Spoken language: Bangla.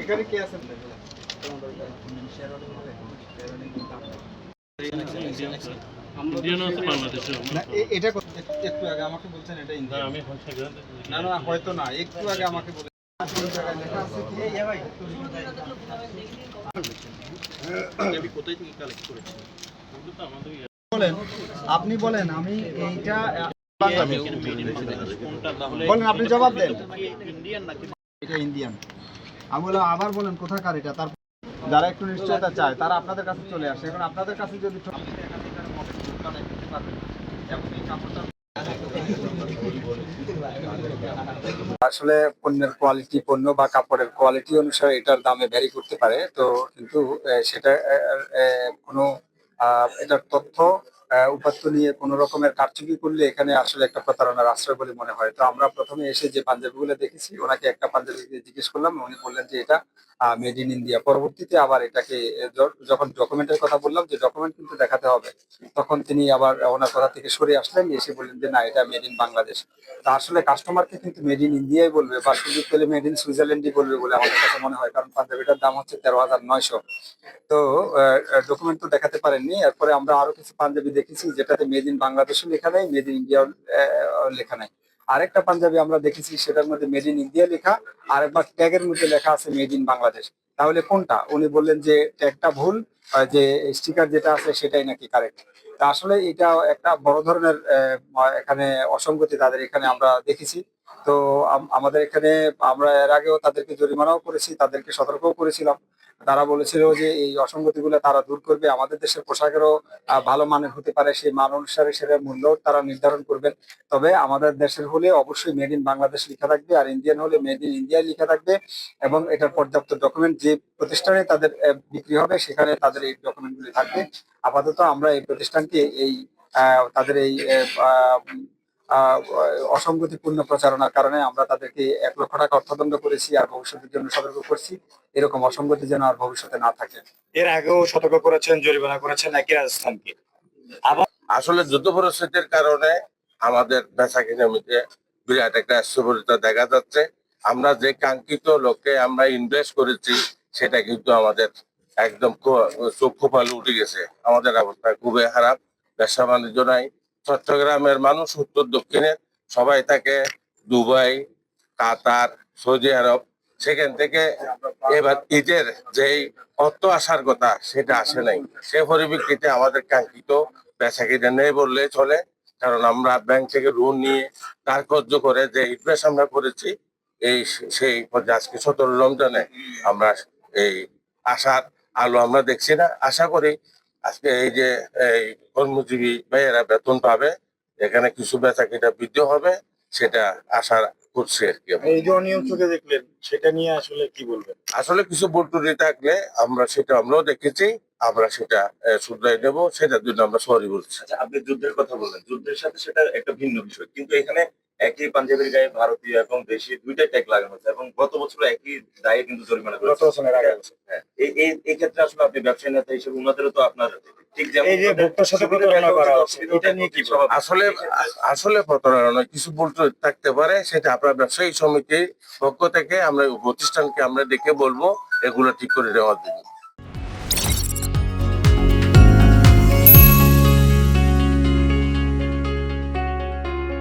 এখানে কে আছেন? এটা একটু আগে আমাকে বলছেন এটা ইন্ডিয়া। না না হয়তো না, একটু আগে আমাকে বলে কোথায় থেকে কালেক্ট করেছেন বলেন, আপনি বলেন। আমি এইটা বলেন, আপনি জবাব দেন। এটা ইন্ডিয়ান। আমি বললাম আবার বলেন কোথাকার এটা। তার যারা একটু নিশ্চয়তা চায় তারা আপনাদের কাছে চলে আসে। এখন আপনাদের কাছে যদি আসলে পণ্যের কোয়ালিটি, পণ্য বা কাপড়ের কোয়ালিটি অনুসারে এটার দামে ভ্যারি করতে পারে। তো কিন্তু সেটা কোনো এটার তথ্য উপাত্ত নিয়ে কোনো রকমের কারচুপি করলে এখানে আসলে একটা প্রতারণার আশ্রয় বলে মনে হয়। তো আমরা প্রথমে এসে যে পাঞ্জাবিগুলো দেখেছি, ওনাকে একটা পাঞ্জাবিকে জিজ্ঞেস করলাম, উনি বললেন যে এটা মেড ইন ইন্ডিয়া। পরবর্তীতে আবার এটাকে যখন ডকুমেন্টের কথা বললাম যে ডকুমেন্ট কিন্তু দেখাতে হবে, তখন তিনি আবার ওনার কথা থেকে সরে আসলেন, এসে বললেন যে না, এটা মেড ইন বাংলাদেশ। তা আসলে কাস্টমারকে কিন্তু মেড ইন ইন্ডিয়াই বলবে বা সুযোগ পেলে মেড ইন সুইজারল্যান্ডই বলবে বলে আমাদের কাছে মনে হয়, কারণ পাঞ্জাবিটার দাম হচ্ছে 13,900। তো ডকুমেন্ট তো দেখাতে পারেননি। এরপরে আমরা আরো কিছু পাঞ্জাবি দেখেছি যেটাতে মেড ইন বাংলাদেশও লেখা নেই, মেড ইন ইন্ডিয়াও লেখা নাই। আরেকটা পাঞ্জাবি আমরা দেখেছি সেটার মধ্যে মেড ইন ইন্ডিয়া লেখা, আর একবার ট্যাগের মধ্যে লেখা আছে মেড ইন বাংলাদেশ। তাহলে কোনটা? উনি বললেন যে ট্যাগটা ভুল, যে স্টিকার যেটা আছে সেটাই নাকি কারেক্ট। তা আসলে এটা একটা বড় ধরনের এখানে অসঙ্গতি তাদের এখানে আমরা দেখেছি। তো আমাদের এখানে আমরা এর আগেও তাদেরকে জরিমানাও করেছি, তাদেরকে সতর্কও করেছিলাম। তারা বলেছিল যে এই অসঙ্গতিগুলো তারা দূর করবে, আমাদের দেশের পোশাকেরও ভালো মানের হতে পারে, সেই মান অনুসারে সেটার মূল্য তারা নির্ধারণ করবেন। তবে আমাদের দেশের হলে অবশ্যই মেড ইন বাংলাদেশ লেখা থাকবে, আর ইন্ডিয়ান হলে মেড ইন ইন্ডিয়া লেখা থাকবে। এবং এটার পর্যাপ্ত ডকুমেন্ট যে প্রতিষ্ঠানে তাদের বিক্রি হবে সেখানে তাদের এই ডকুমেন্টগুলি থাকবে। আপাতত আমরা এই প্রতিষ্ঠানকে এই তাদের এই আহ, অসঙ্গতিপূর্ণ প্রচারণার কারণে আমরা তাদেরকে 1,00,000 টাকা অর্থদণ্ড করেছি, আর ভবিষ্যতের জন্য সতর্ক করছি এরকম অসঙ্গতি যেন আর ভবিষ্যতে না থাকে। এর আগেও সতর্ক করেছেন, জরিমানা করেছেন একই রাজস্থানকে। আবার আসলে যুদ্ধ পরিস্থিতির কারণে আমাদের বেচা কেনার মধ্যে বিরাট একটা অস্থিরতা দেখা যাচ্ছে। আমরা যে কাঙ্ক্ষিত লক্ষ্যে আমরা ইনভেস্ট করেছি সেটা কিন্তু আমাদের একদম চক্ষু পালু উঠে গেছে। আমাদের অবস্থা খুবই খারাপ, ব্যবসা বাণিজ্য নাই। চট্টগ্রামের মানুষ উত্তর দক্ষিণের সবাই থাকে দুবাই, কাতার, সৌদি আরব। সেখান থেকে এবার ঈদের যেই অর্থ আসার কথা সেটা আসে নাই। সে পরিপ্রেক্ষিতে আমাদের কাঙ্ক্ষিত বেচা কিনা নেই বললে চলে, কারণ আমরা ব্যাংক থেকে লোন নিয়ে কার্য করে যে ইনভেস্ট আমরা করেছি এই সেই পর্যায়ে আজকে 17 রমজানে আমরা এই আশার আলো আমরা দেখছি না। আশা করি আজকে এই যে এই কর্মজীবী ভাইয়েরা বেতন পাবে, এখানে কিছু বেচা কিনা বৃদ্ধি হবে, সেটা আশা করছি আর কি। এই যে অনিয়ম চোখে দেখলেন, সেটা নিয়ে আসলে কি বলবেন? আসলে কিছু ভুল ত্রুটি থাকলে আমরাও দেখেছি, আমরা সেটা শুধরাই নেবো, সেটার জন্য আমরা সরি বলছি। আচ্ছা, আপনি যুদ্ধের কথা বললেন, যুদ্ধের সাথে সেটা একটা ভিন্ন বিষয়, কিন্তু এখানে একই পাঞ্জাবির গায়ে ভারতীয় এবং দেশি দুইটাই ট্যাগ লাগানো হচ্ছে এবং গত বছর একই দায়ে কিন্তু জরিমানা করা হয়েছে। হ্যাঁ, এই ক্ষেত্রে আসলে আপনি ব্যবসায়ী নেতা হিসেবে উনাদেরও তো আপনার ঠিক যেমন এই যে ভোক্তার সাথে প্রতারণা করা হচ্ছে, এটা নিয়ে কি ভাবেন? আসলে আসলে প্রতারণা কিছু ভুল ত্রুটি থাকতে পারে, সেটা আপনার ব্যবসায়ী সমিতির পক্ষ থেকে আমরা প্রতিষ্ঠানকে আমরা ডেকে বলবো এগুলো ঠিক করে দেওয়ার জন্য।